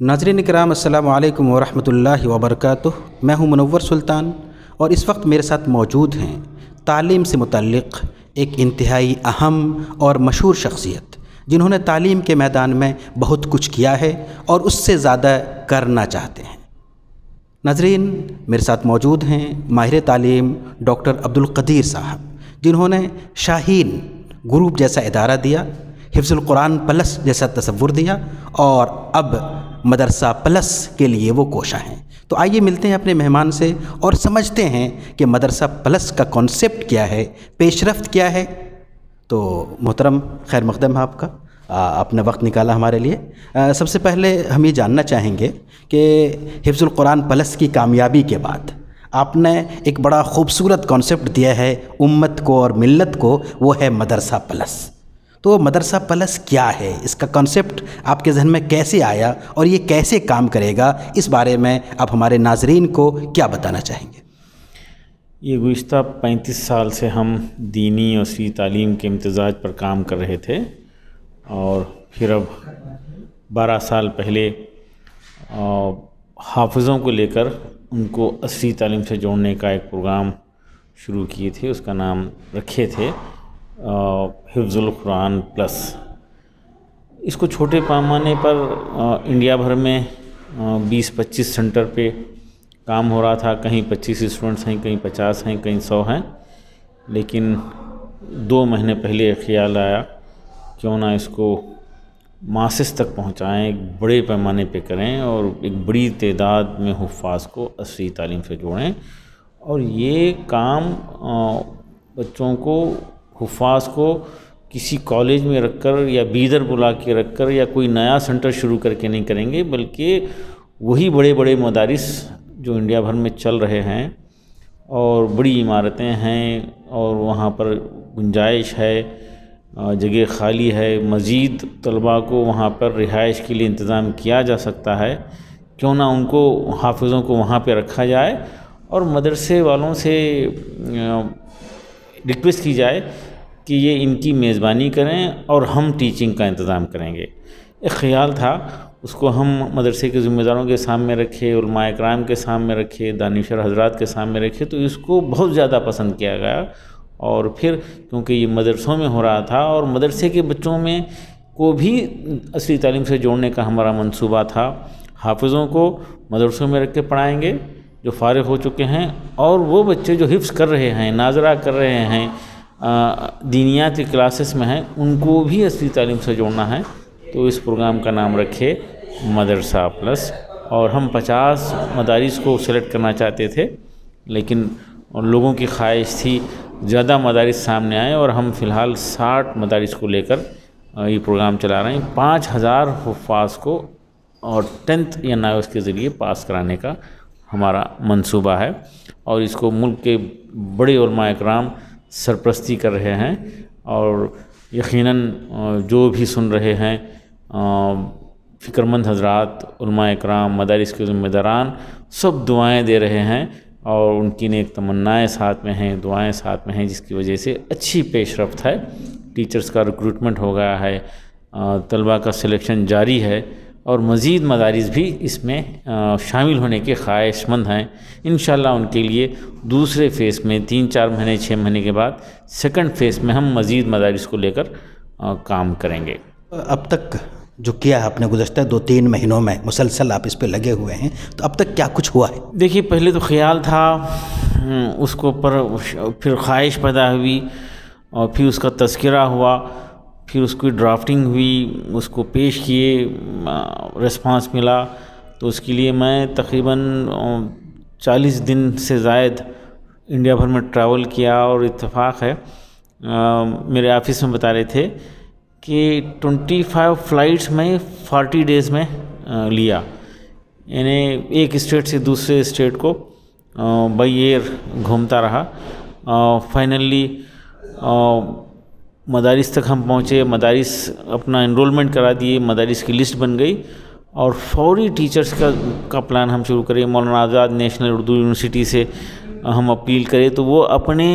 ناظرین کرام السلام علیکم ورحمۃ اللہ وبرکاتہ۔ میں ہوں منور سلطان اور اس وقت میرے ساتھ موجود ہیں تعلیم سے متعلق ایک انتہائی اہم اور مشہور شخصیت، جنہوں نے تعلیم کے میدان میں بہت کچھ کیا ہے اور اس سے زیادہ کرنا چاہتے ہیں۔ ناظرین، میرے ساتھ موجود ہیں ماہر تعلیم ڈاکٹر عبدالقدیر صاحب، جنہوں نے شاہین گروپ جیسا ادارہ دیا، حفظ القرآن پلس جیسا تصور دیا اور اب مدرسہ پلس کے لیے وہ کوشاں ہیں۔ تو آئیے ملتے ہیں اپنے مہمان سے اور سمجھتے ہیں کہ مدرسہ پلس کا کانسیپٹ کیا ہے، پیش رفت کیا ہے۔ تو محترم، خیر مقدم ہے آپ کا، آپ نے وقت نکالا ہمارے لیے۔ سب سے پہلے ہم یہ جاننا چاہیں گے کہ حفظ القرآن پلس کی کامیابی کے بعد آپ نے ایک بڑا خوبصورت کانسیپٹ دیا ہے امت کو اور ملت کو، وہ ہے مدرسہ پلس۔ تو مدرسہ پلس کیا ہے، اس کا کانسیپٹ آپ کے ذہن میں کیسے آیا اور یہ کیسے کام کرے گا، اس بارے میں آپ ہمارے ناظرین کو کیا بتانا چاہیں گے؟ یہ گزشتہ 35 سال سے ہم دینی اور عصری تعلیم کے امتزاج پر کام کر رہے تھے، اور پھر اب 12 سال پہلے حافظوں کو لے کر ان کو عصری تعلیم سے جوڑنے کا ایک پروگرام شروع کیے تھے۔ اس کا نام رکھے تھے حفظ القرآن پلس۔ اس کو چھوٹے پیمانے پر انڈیا بھر میں 20-25 سینٹر پہ کام ہو رہا تھا۔ کہیں 25 اسٹوڈنٹس ہیں، کہیں 50 ہیں، کہیں 100 ہیں، لیکن 2 مہینے پہلے خیال آیا کیوں نہ اس کو ماسس تک پہنچائیں، ایک بڑے پیمانے پہ کریں اور ایک بڑی تعداد میں حفاظ کو عصری تعلیم سے جوڑیں، اور یہ کام بچوں کو، حفاظ کو کسی کالج میں رکھ کر یا بیدر بلا کے رکھ کر یا کوئی نیا سینٹر شروع کر کے نہیں کریں گے، بلکہ وہی بڑے بڑے مدارس جو انڈیا بھر میں چل رہے ہیں اور بڑی عمارتیں ہیں اور وہاں پر گنجائش ہے، جگہ خالی ہے، مزید طلباء کو وہاں پر رہائش کے لیے انتظام کیا جا سکتا ہے، کیوں نہ ان کو، حافظوں کو وہاں پہ رکھا جائے اور مدرسے والوں سے ریکویسٹ کی جائے کہ یہ ان کی میزبانی کریں اور ہم ٹیچنگ کا انتظام کریں گے۔ ایک خیال تھا، اس کو ہم مدرسے کے ذمہ داروں کے سامنے رکھے، علماء کرام کے سامنے رکھے، دانشور حضرات کے سامنے رکھے، تو اس کو بہت زیادہ پسند کیا گیا۔ اور پھر کیونکہ یہ مدرسوں میں ہو رہا تھا اور مدرسے کے بچوں میں کو بھی عصری تعلیم سے جوڑنے کا ہمارا منصوبہ تھا، حافظوں کو مدرسوں میں رکھ کے پڑھائیں گے جو فارغ ہو چکے ہیں، اور وہ بچے جو حفظ کر رہے ہیں، ناظرہ کر رہے ہیں، دینیات کی کلاسز میں ہیں، ان کو بھی عصری تعلیم سے جوڑنا ہے۔ تو اس پروگرام کا نام رکھے مدرسہ پلس، اور ہم 50 مدارس کو سلیکٹ کرنا چاہتے تھے، لیکن لوگوں کی خواہش تھی زیادہ مدارس سامنے آئے، اور ہم فی الحال 60 مدارس کو لے کر یہ پروگرام چلا رہے ہیں۔ 5000 حفاظ کو اور 10th یا 9th کے ذریعے پاس کرانے کا ہمارا منصوبہ ہے، اور اس کو ملک کے بڑے علماء اکرام سرپرستی کر رہے ہیں، اور یقیناً جو بھی سن رہے ہیں فکر مند حضرات، علماء اکرام، مدارس کے ذمہ داران، سب دعائیں دے رہے ہیں، اور ان کی نیک تمنائیں ساتھ میں ہیں، دعائیں ساتھ میں ہیں، جس کی وجہ سے اچھی پیش رفت ہے۔ ٹیچرز کا ریکروٹمنٹ ہو گیا ہے، طلباء کا سلیکشن جاری ہے، اور مزید مدارس بھی اس میں شامل ہونے کے خواہش مند ہیں۔ انشاءاللہ ان کے لیے دوسرے فیز میں 3-4 مہینے 6 مہینے کے بعد سیکنڈ فیز میں ہم مزید مدارس کو لے کر کام کریں گے۔ اب تک جو کیا ہے آپ نے گزشتہ 2-3 مہینوں میں مسلسل آپ اس پہ لگے ہوئے ہیں، تو اب تک کیا کچھ ہوا ہے؟ دیکھیے، پہلے تو خیال تھا اس کو، پر پھر خواہش پیدا ہوئی، اور پھر اس کا تذکرہ ہوا، پھر اس کی ڈرافٹنگ ہوئی، اس کو پیش کیے، ریسپانس ملا، تو اس کے لیے میں تقریباً 40 دن سے زائد انڈیا بھر میں ٹریول کیا، اور اتفاق ہے میرے آفس میں بتا رہے تھے کہ 25 فلائٹس میں 40 ڈیز میں لیا، یعنی ایک اسٹیٹ سے دوسرے اسٹیٹ کو بائی ایئر گھومتا رہا۔ فائنلی مدارس تک ہم پہنچے، مدارس اپنا انرولمنٹ کرا دیے، مدارس کی لسٹ بن گئی، اور فوری ٹیچرز کا پلان ہم شروع کرے۔ مولانا آزاد نیشنل اردو یونیورسٹی سے ہم اپیل کرے تو وہ اپنے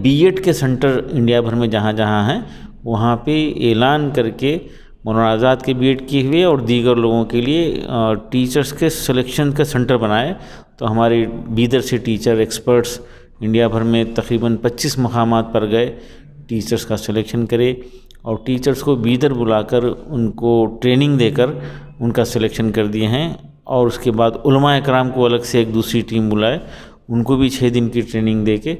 بی ایڈ کے سینٹر انڈیا بھر میں جہاں جہاں ہیں وہاں پہ اعلان کر کے مولانا آزاد کے B.Ed کیے ہوئے اور دیگر لوگوں کے لیے ٹیچرز کے سلیکشن کا سینٹر بنائے. تو ہمارے بیدر سے ٹیچر ایکسپرٹس انڈیا بھر میں تقریباً 25 مقامات پر گئے, ٹیچرز کا سلیکشن کرے اور ٹیچرز کو بیدر بلا کر ان کو ٹریننگ دے کر ان کا سلیکشن کر دیے ہیں. اور اس کے بعد علماء اکرام کو الگ سے ایک دوسری ٹیم بلائے, ان کو بھی 6 دن کی ٹریننگ دے کے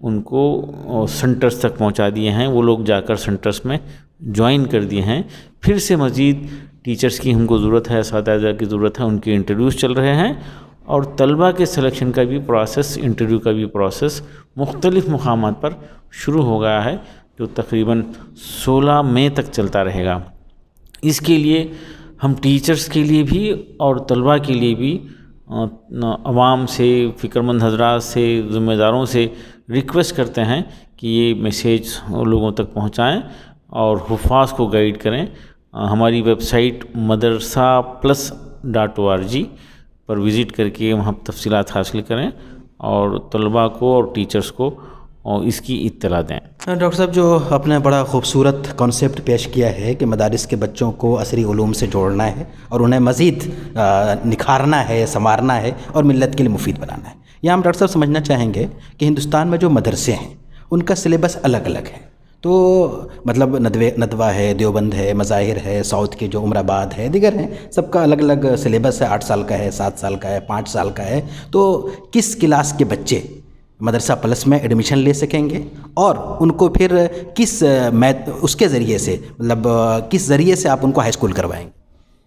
ان کو سنٹرز تک پہنچا دیے ہیں. وہ لوگ جا کر سنٹرز میں جوائن کر دیے ہیں. پھر سے مزید ٹیچرز کی ہم کو ضرورت ہے, اساتذہ کی ضرورت ہے, ان کے انٹرویوز چل رہے ہیں. اور طلبہ کے سلیکشن کا بھی پروسیس, انٹرویو کا بھی پروسیس مختلف مقامات پر شروع ہو گیا ہے, جو تقریباً 16 مئی تک چلتا رہے گا. اس کے لیے ہم ٹیچرز کے لیے بھی اور طلبہ کے لیے بھی عوام سے, فکرمند حضرات سے, ذمہ داروں سے ریکویسٹ کرتے ہیں کہ یہ میسیج لوگوں تک پہنچائیں اور حفاظ کو گائیڈ کریں. ہماری ویب سائٹ madrasaplus.org پر وزٹ کر کے وہاں تفصیلات حاصل کریں اور طلباء کو اور ٹیچرز کو اس کی اطلاع دیں. ڈاکٹر صاحب, جو آپ نے بڑا خوبصورت کانسیپٹ پیش کیا ہے کہ مدارس کے بچوں کو عصری علوم سے جوڑنا ہے اور انہیں مزید نکھارنا ہے, سنوارنا ہے اور ملت کے لیے مفید بنانا ہے. یہاں ہم ڈاکٹر صاحب سمجھنا چاہیں گے کہ ہندوستان میں جو مدرسے ہیں ان کا سلیبس الگ الگ ہے. تو مطلب ندوہ ہے, دیوبند ہے, مظاہر ہے, ساؤتھ کے جو عمر آباد ہے, دیگر ہیں, سب کا الگ الگ سلیبس ہے. 8 سال کا ہے, 7 سال کا ہے, 5 سال کا ہے. تو کس کلاس کے بچے مدرسہ پلس میں ایڈمیشن لے سکیں گے اور ان کو پھر کس اس کے ذریعے سے, مطلب کس ذریعے سے آپ ان کو ہائی اسکول کروائیں گے؟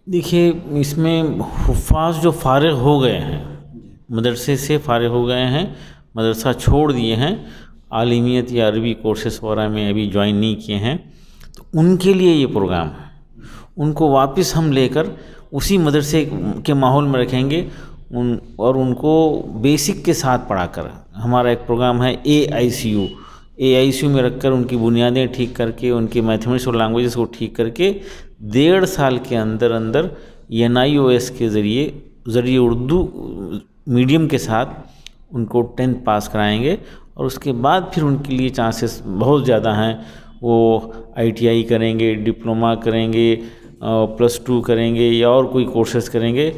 دیکھیے, اس میں حفاظ جو فارغ ہو گئے ہیں, مدرسے سے فارغ ہو گئے ہیں, مدرسہ چھوڑ دیے ہیں, عالمیت یا عربی کورسز وغیرہ میں ابھی جوائن نہیں کیے ہیں, تو ان کے لیے یہ پروگرام ہے. ان کو واپس ہم لے کر اسی مدرسے کے ماحول میں رکھیں گے اور ان کو بیسک کے ساتھ پڑھا کر. ہمارا ایک پروگرام ہے AICU میں رکھ کر ان کی بنیادیں ٹھیک کر کے, ان کے میتھمیٹکس اور لینگویجز کو ٹھیک کر کے 1.5 سال کے اندر NIOS کے ذریعے اردو میڈیم کے ساتھ ان کو 10th پاس کرائیں گے. اور اس کے بعد پھر ان کے لیے چانسز بہت زیادہ ہیں. وہ ITI کریں گے, ڈپلومہ کریں گے, +2 کریں گے یا اور کوئی کورسز کریں گے.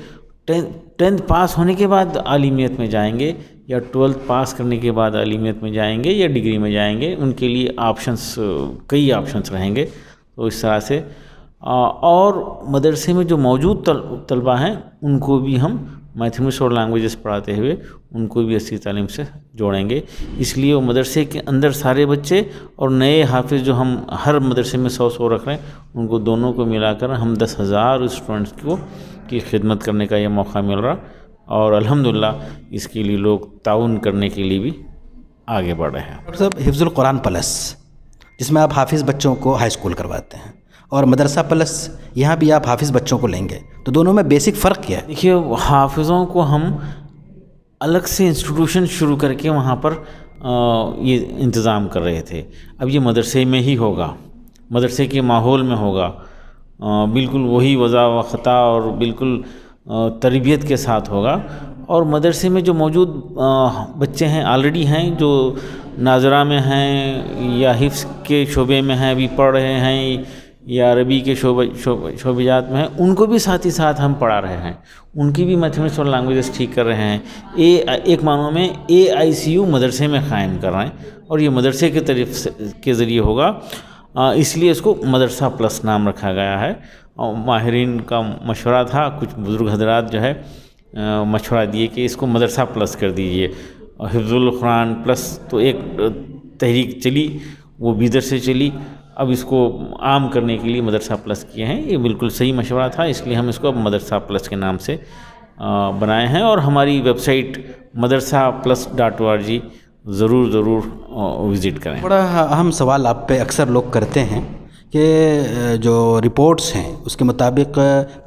10th پاس ہونے کے بعد عالمیت میں جائیں گے یا 12th پاس کرنے کے بعد عالمیت میں جائیں گے یا ڈگری میں جائیں گے. ان کے لیے کئی آپشنس رہیں گے. تو اس طرح سے اور مدرسے میں جو موجود طلبہ ہیں ان کو بھی ہم میتھمیٹکس اور لینگویجز پڑھاتے ہوئے ان کو بھی اچھی تعلیم سے جوڑیں گے. اس لیے وہ مدرسے کے اندر سارے بچے اور نئے حافظ جو ہم ہر مدرسے میں 100 رکھ رہے ہیں, ان کو دونوں کو ملا کر ہم 10,000 اسٹوڈنٹس کی خدمت کرنے کا یہ موقع مل رہا. اور الحمدللہ اس کے لیے لوگ تعاون کرنے کے لیے بھی آگے بڑھ رہے ہیں. ڈاکٹر صاحب, حفظ القرآن پلس جس میں آپ حافظ بچوں کو ہائی اسکول کرواتے ہیں, اور مدرسہ پلس یہاں بھی آپ حافظ بچوں کو لیں گے, تو دونوں میں بیسک فرق کیا ہے؟ دیکھیے, حافظوں کو ہم الگ سے انسٹیٹیوشن شروع کر کے وہاں پر یہ انتظام کر رہے تھے. اب یہ مدرسے میں ہی ہوگا, مدرسے کے ماحول میں ہوگا, بالکل وہی وضع و خطا اور بالکل تربیت کے ساتھ ہوگا. اور مدرسے میں جو موجود بچے ہیں آلریڈی ہیں, جو ناظرہ میں ہیں یا حفظ کے شعبے میں ہیں ابھی پڑھ رہے ہیں یا عربی کے شعبیات میں ہیں, ان کو بھی ساتھ ہی ساتھ ہم پڑھا رہے ہیں. ان کی بھی میتھمیٹکس اور لینگویجز ٹھیک کر رہے ہیں. ایک معنوں میں AICU مدرسے میں قائم کر رہے ہیں اور یہ مدرسے کے طرف کے ذریعے ہوگا. اس لیے اس کو مدرسہ پلس نام رکھا گیا ہے. اور ماہرین کا مشورہ تھا, کچھ بزرگ حضرات جو ہے مشورہ دیے کہ اس کو مدرسہ پلس کر دیجئے. حفظ القرآن پلس تو ایک تحریک چلی, وہ بیدر سے چلی, اب اس کو عام کرنے کے لیے مدرسہ پلس کیے ہیں. یہ بالکل صحیح مشورہ تھا, اس لیے ہم اس کو اب مدرسہ پلس کے نام سے بنائے ہیں. اور ہماری ویب سائٹ madrasaplus.org ضرور وزٹ کریں. بڑا اہم سوال آپ پہ اکثر لوگ کرتے ہیں کہ جو رپورٹس ہیں اس کے مطابق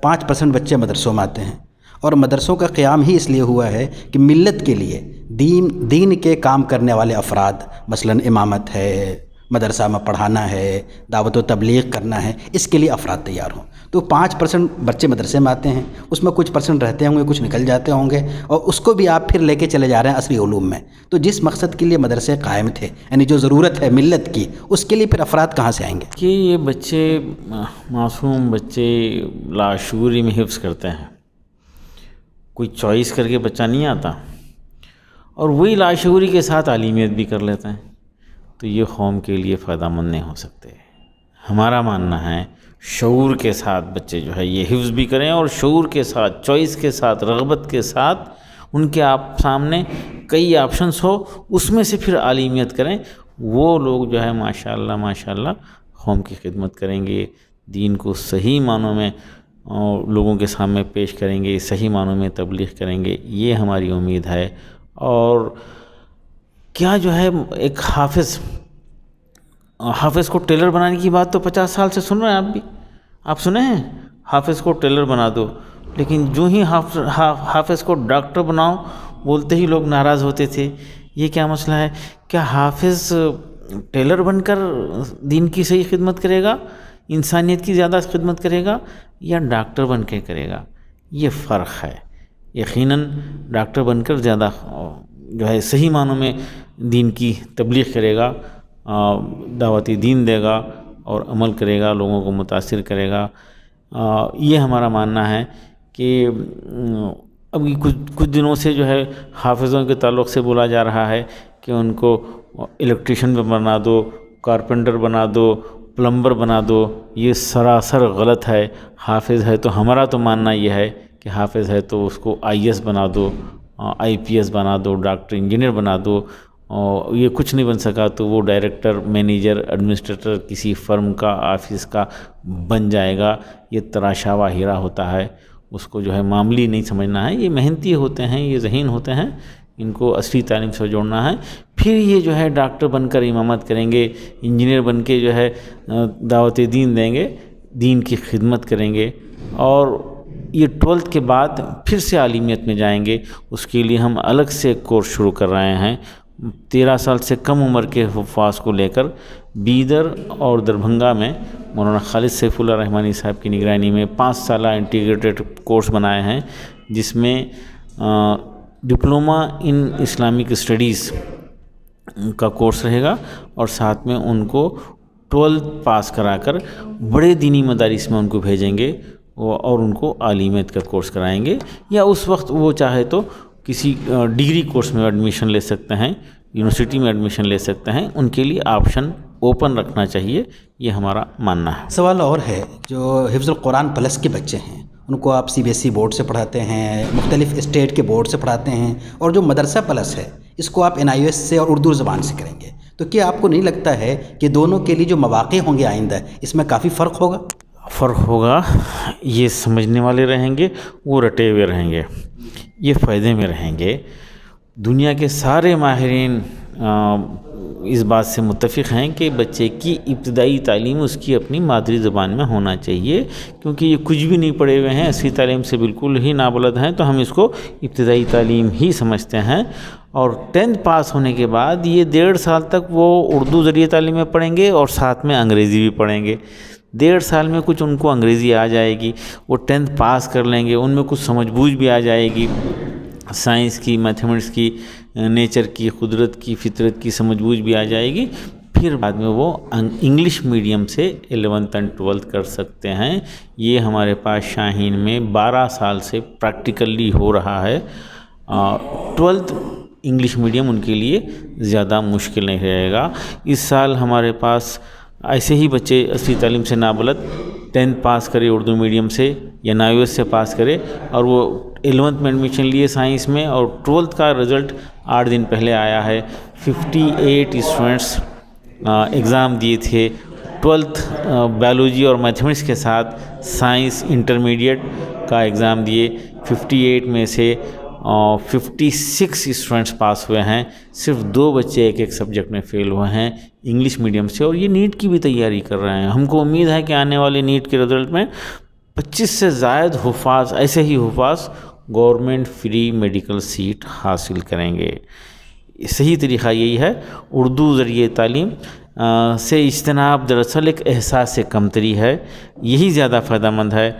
5% بچے مدرسوں میں آتے ہیں, اور مدرسوں کا قیام ہی اس لیے ہوا ہے کہ ملت کے لیے دین کے کام کرنے والے افراد, مثلا امامت ہے, مدرسہ میں پڑھانا ہے، دعوت و تبلیغ کرنا ہے، اس کے لیے افراد تیار ہوں۔ تو 5% بچے مدرسے میں آتے ہیں، اس میں کچھ % رہتے ہوں گے، کچھ نکل جاتے ہوں گے، اور اس کو بھی آپ پھر لے کے چلے جا رہے ہیں عصری علوم میں۔ تو جس مقصد کے لیے مدرسے قائم تھے، یعنی جو ضرورت ہے ملت کی، اس کے لیے پھر افراد کہاں سے آئیں گے؟ کہ یہ بچے معصوم بچے لاشعوری میں حفظ کرتے ہیں، کوئی چوائس کر کے بچہ نہیں آتا، اور وہی لاشعوری کے ساتھ عالمیت بھی کر لیتے ہیں، تو یہ قوم کے لیے فائدہ مند نہیں ہو سکتے۔ ہمارا ماننا ہے شعور کے ساتھ بچے جو ہے یہ حفظ بھی کریں، اور شعور کے ساتھ، چوائس کے ساتھ، رغبت کے ساتھ، ان کے آپ سامنے کئی آپشنس ہو، اس میں سے پھر عالمیت کریں، وہ لوگ جو ہے ماشاءاللہ قوم کی خدمت کریں گے، دین کو صحیح معنوں میں لوگوں کے سامنے پیش کریں گے، صحیح معنوں میں تبلیغ کریں گے، یہ ہماری امید ہے۔ اور کیا جو ہے ایک حافظ کو ٹیلر بنانے کی بات تو 50 سال سے سن رہے ہیں، آپ بھی آپ سنے ہیں حافظ کو ٹیلر بنا دو، لیکن جو ہی حافظ کو ڈاکٹر بناؤ بولتے ہی لوگ ناراض ہوتے تھے۔ یہ کیا مسئلہ ہے؟ کیا حافظ ٹیلر بن کر دین کی صحیح خدمت کرے گا، انسانیت کی زیادہ خدمت کرے گا، یا ڈاکٹر بن کے کرے گا؟ یہ فرق ہے۔ یقیناً ڈاکٹر بن کر زیادہ جو ہے صحیح معنوں میں دین کی تبلیغ کرے گا، دعوتی دین دے گا اور عمل کرے گا، لوگوں کو متاثر کرے گا۔ یہ ہمارا ماننا ہے کہ ابھی کچھ دنوں سے جو ہے حافظوں کے تعلق سے بولا جا رہا ہے کہ ان کو الیکٹریشین بنا دو، کارپینٹر بنا دو، پلمبر بنا دو۔ یہ سراسر غلط ہے۔ حافظ ہے تو ہمارا تو ماننا یہ ہے کہ حافظ ہے تو اس کو IAS بنا دو، IPS بنا دو، ڈاکٹر انجینئر بنا دو۔ اور یہ کچھ نہیں بن سکا تو وہ ڈائریکٹر، مینیجر، ایڈمنسٹریٹر کسی فرم کا، آفس کا بن جائے گا۔ یہ تراشا ہوا ہیرا ہوتا ہے، اس کو جو ہے معمولی نہیں سمجھنا ہے۔ یہ محنتی ہوتے ہیں، یہ ذہین ہوتے ہیں، ان کو اصلی تعلیم سے جوڑنا ہے۔ پھر یہ جو ہے ڈاکٹر بن کر امامت کریں گے، انجینئر بن کے جو ہے دعوت دین دیں گے، دین کی خدمت کریں گے، اور یہ 12th کے بعد پھر سے عالمیت میں جائیں گے۔ اس کے لیے ہم الگ سے ایک کورس شروع کر رہے ہیں۔ 13 سال سے کم عمر کے حفاظ کو لے کر بیدر اور دربھنگا میں مولانا خالد سیف اللہ رحمانی صاحب کی نگرانی میں 5 سالہ انٹیگریٹڈ کورس بنائے ہیں، جس میں ڈپلومہ ان اسلامک اسٹڈیز کا کورس رہے گا، اور ساتھ میں ان کو 12th پاس کرا کر بڑے دینی مدارس میں ان کو بھیجیں گے، اور ان کو عالمیت کا کورس کرائیں گے، یا اس وقت وہ چاہے تو کسی ڈگری کورس میں ایڈمیشن لے سکتے ہیں، یونیورسٹی میں ایڈمیشن لے سکتے ہیں۔ ان کے لیے آپشن اوپن رکھنا چاہیے، یہ ہمارا ماننا ہے۔ سوال اور ہے، جو حفظ القرآن پلس کے بچے ہیں ان کو آپ CBSE بورڈ سے پڑھاتے ہیں، مختلف اسٹیٹ کے بورڈ سے پڑھاتے ہیں، اور جو مدرسہ پلس ہے اس کو آپ NIOS سے اور اردو زبان سے کریں گے، تو کیا آپ کو نہیں لگتا ہے کہ دونوں کے لیے جو مواقع ہوں گے آئندہ اس میں کافی فرق ہوگا؟ فرق ہوگا، یہ سمجھنے والے رہیں گے، وہ رٹے ہوئے رہیں گے، یہ فائدے میں رہیں گے۔ دنیا کے سارے ماہرین اس بات سے متفق ہیں کہ بچے کی ابتدائی تعلیم اس کی اپنی مادری زبان میں ہونا چاہیے، کیونکہ یہ کچھ بھی نہیں پڑھے ہوئے ہیں، اصلی تعلیم سے بالکل ہی نابلد ہیں، تو ہم اس کو ابتدائی تعلیم ہی سمجھتے ہیں۔ اور 10th پاس ہونے کے بعد یہ 1.5 سال تک وہ اردو ذریعے تعلیم میں پڑھیں گے، اور ساتھ میں انگریزی بھی پڑھیں گے۔ 1.5 سال میں کچھ ان کو انگریزی آ جائے گی، وہ 10th پاس کر لیں گے، ان میں کچھ سمجھ بوجھ بھی آ جائے گی، سائنس کی، میتھمیٹکس کی، نیچر کی، قدرت کی، فطرت کی سمجھ بوجھ بھی آ جائے گی۔ پھر بعد میں وہ انگلش میڈیم سے 11th and 12th کر سکتے ہیں۔ یہ ہمارے پاس شاہین میں 12 سال سے پریکٹیکلی ہو رہا ہے۔ 12th انگلش میڈیم ان کے لیے زیادہ مشکل نہیں رہے گا۔ اس سال ہمارے پاس ایسے ہی بچے اصلی تعلیم سے نابلد 10th پاس کرے اردو میڈیم سے یا NIOS سے پاس کرے، اور وہ 11th میں ایڈمیشن لیے سائنس میں، اور 12th کا رزلٹ 8 دن پہلے آیا ہے۔ 58 اسٹوڈنٹس ایگزام دیے تھے 12th بایولوجی اور میتھمیٹکس کے ساتھ، سائنس انٹرمیڈیٹ کا ایگزام دیے۔ 58 میں سے 56 اسٹوڈنٹس پاس ہوئے ہیں، صرف 2 بچے ایک سبجیکٹ میں فیل ہوئے ہیں انگلش میڈیم سے، اور یہ نیٹ کی بھی تیاری کر رہے ہیں۔ ہم کو امید ہے کہ آنے والے نیٹ کے رزلٹ میں 25 سے زائد حفاظ، ایسے ہی حفاظ گورنمنٹ فری میڈیکل سیٹ حاصل کریں گے۔ صحیح طریقہ یہی ہے، اردو ذریعے تعلیم، سے اجتناب دراصل ایک احساس کمتری ہے، یہی زیادہ فائدہ مند ہے۔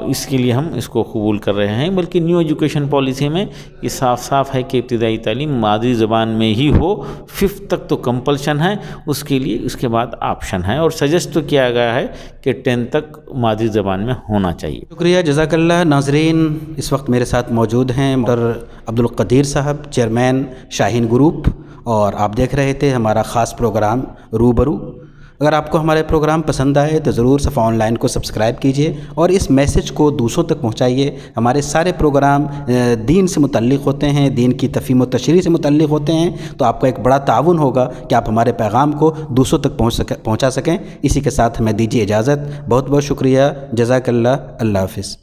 اس کے لیے ہم اس کو قبول کر رہے ہیں، بلکہ نیو ایجوکیشن پالیسی میں یہ صاف صاف ہے کہ ابتدائی تعلیم مادری زبان میں ہی ہو، 5th تک تو کمپلشن ہے، اس کے لیے اس کے بعد آپشن ہے، اور سجیسٹ تو کیا گیا ہے کہ 10 تک مادری زبان میں ہونا چاہیے۔ شکریہ، جزاک اللہ۔ ناظرین، اس وقت میرے ساتھ موجود ہیں ڈاکٹر عبدالقدیر صاحب، چیئرمین شاہین گروپ، اور آپ دیکھ رہے تھے ہمارا خاص پروگرام روبرو۔ اگر آپ کو ہمارے پروگرام پسند آئے تو ضرور صفا آن لائن کو سبسکرائب کیجئے اور اس میسج کو دوسروں تک پہنچائیے۔ ہمارے سارے پروگرام دین سے متعلق ہوتے ہیں، دین کی تفہیم و تشریح سے متعلق ہوتے ہیں، تو آپ کا ایک بڑا تعاون ہوگا کہ آپ ہمارے پیغام کو دوسروں تک پہنچا سکیں۔ اسی کے ساتھ ہمیں دیجیے اجازت۔ بہت بہت شکریہ، جزاک اللہ، اللہ حافظ۔